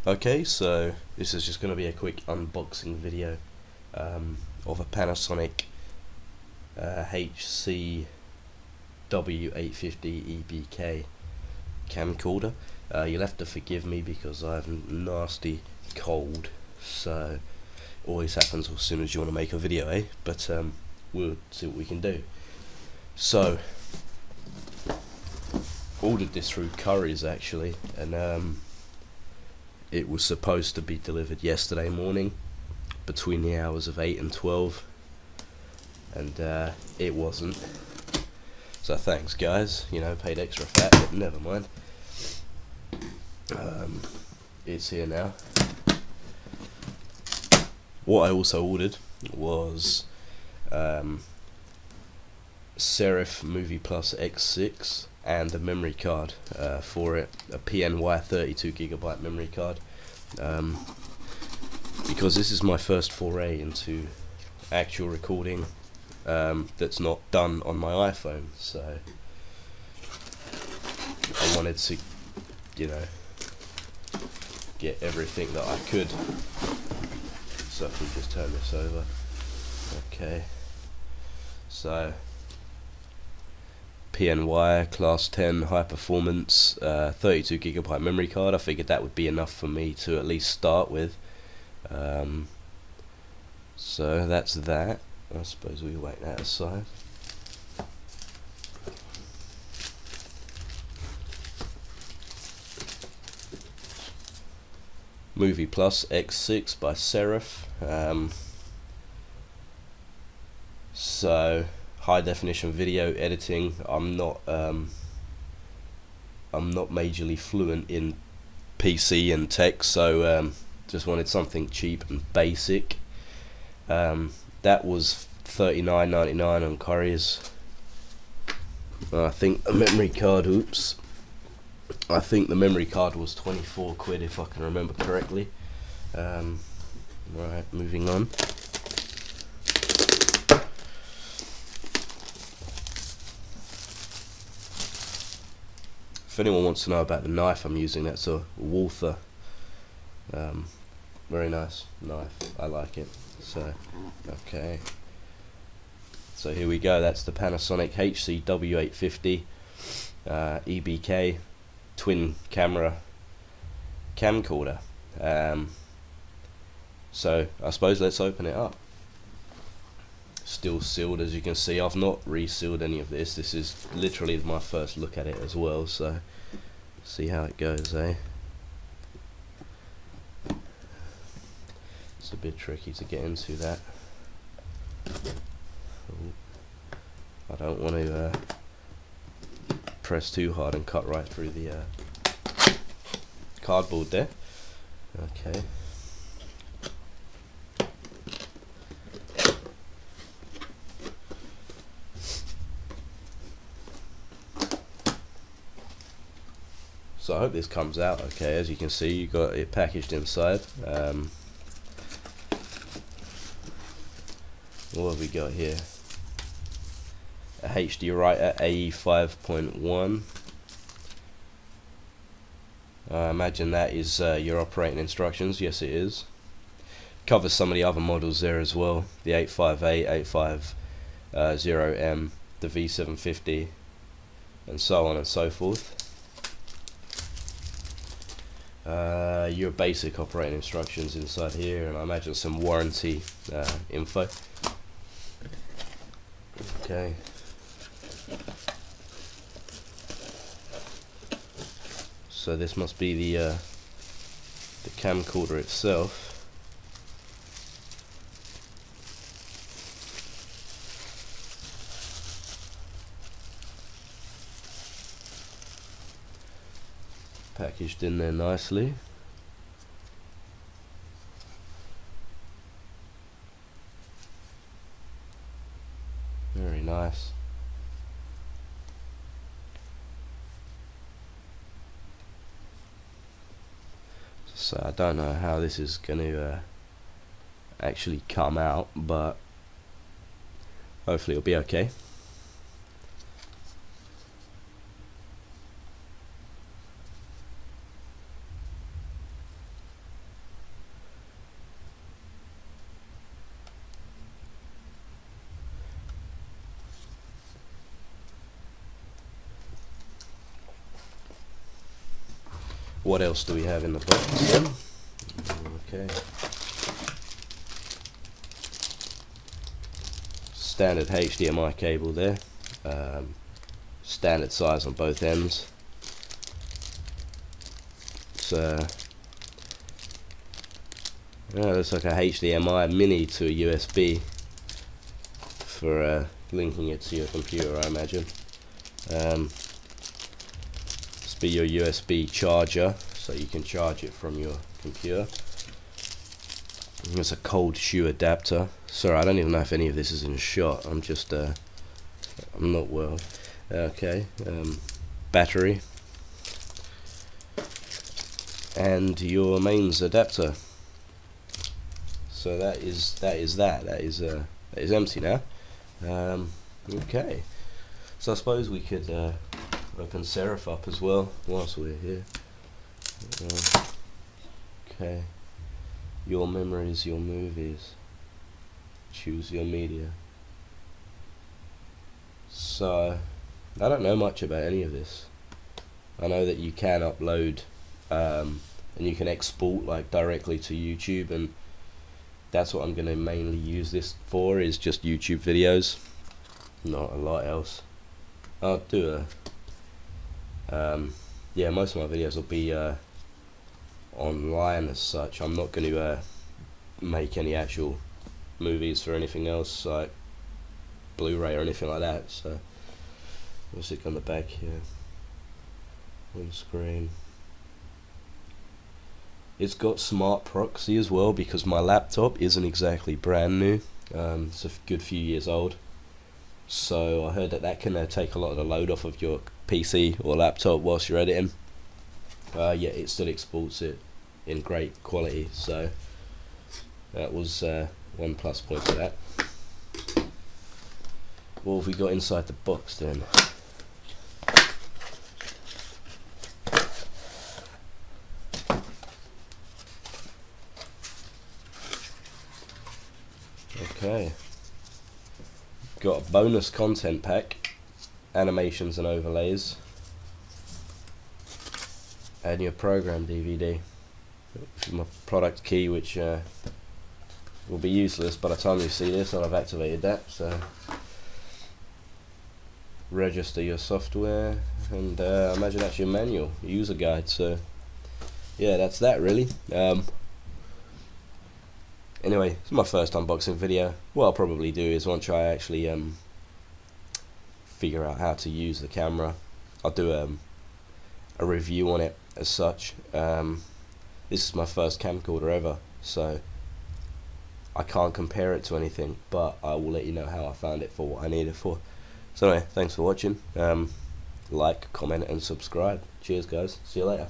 Okay, so this is just going to be a quick unboxing video of a Panasonic HC-W850-EB-K camcorder. You'll have to forgive me because I have a nasty cold, so it always happens as soon as you want to make a video, eh? But we'll see what we can do. So, ordered this through Curry's actually, and it was supposed to be delivered yesterday morning between the hours of 8 and 12, and it wasn't. So thanks guys, you know, paid extra fat, but never mind. It's here now. What I also ordered was Serif Movie Plus X6 and a memory card for it, a PNY 32GB memory card, because this is my first foray into actual recording that's not done on my iPhone, so I wanted to, you know, get everything that I could. So if we just turn this over, okay, so PNY class 10 high performance 32GB memory card. I figured that would be enough for me to at least start with. So that's that. I suppose we wait that aside. Movie Plus X6 by Serif. So high definition video editing. I'm not majorly fluent in PC and tech, so just wanted something cheap and basic. That was $39.99 on Curry's. I think a memory card, oops, I think the memory card was 24 quid if I can remember correctly. Right, moving on. If anyone wants to know about the knife I'm using, that's a Walther. Very nice knife, I like it. So, okay. So here we go, that's the Panasonic HC-W850 EB-K twin camera camcorder. So I suppose let's open it up. Still sealed, as you can see. I've not resealed any of this. This is literally my first look at it as well, so see how it goes, eh? It's a bit tricky to get into that. Ooh. I don't want to press too hard and cut right through the cardboard there. Okay. So I hope this comes out okay. As you can see, you got it packaged inside. What have we got here? A HD writer AE 5.1. I imagine that is your operating instructions. Yes, it is. Covers some of the other models there as well. The 858, 850M, the V750, and so on and so forth. Your basic operating instructions inside here, and I imagine some warranty info. Okay. So this must be the camcorder itself. Packaged in there nicely. Very nice. So I don't know how this is going to actually come out, but hopefully it'll be okay. What else do we have in the box then? Okay. Standard HDMI cable there. Standard size on both ends. It's looks like a HDMI mini to a USB for linking it to your computer, I imagine. This be your USB charger, so you can charge it from your computer. There's a cold shoe adapter. Sorry, I don't even know if any of this is in shot. I'm just I'm not well. Okay, battery and your mains adapter. So that is empty now. Okay, so I suppose we could open Seraph up as well whilst we're here. Okay, your memories, your movies, choose your media. So I don't know much about any of this. I know that you can upload and you can export like directly to YouTube, and that's what I'm going to mainly use this for, is just YouTube videos, not a lot else. I'll do yeah, most of my videos will be online as such. I'm not going to make any actual movies for anything else like Blu-ray or anything like that. So what's it on the back here? On screen. It's got smart proxy as well, because my laptop isn't exactly brand new. It's a good few years old. So I heard that can take a lot of the load off of your PC or laptop whilst you're editing. Yeah, it still exports it in great quality. So that was one plus point for that. What have we got inside the box then? Okay, got a bonus content pack, animations and overlays, and your program DVD. My product key, which will be useless by the time you see this. I'll have activated that. So register your software, and I imagine that's your manual, user guide. So yeah, that's that really. Anyway, it's my first unboxing video. What I'll probably do is, once I actually figure out how to use the camera, I'll do a review on it as such. This is my first camcorder ever, so I can't compare it to anything, but I will let you know how I found it for what I need it for. So anyway, thanks for watching. Like, comment and subscribe. Cheers guys, see you later.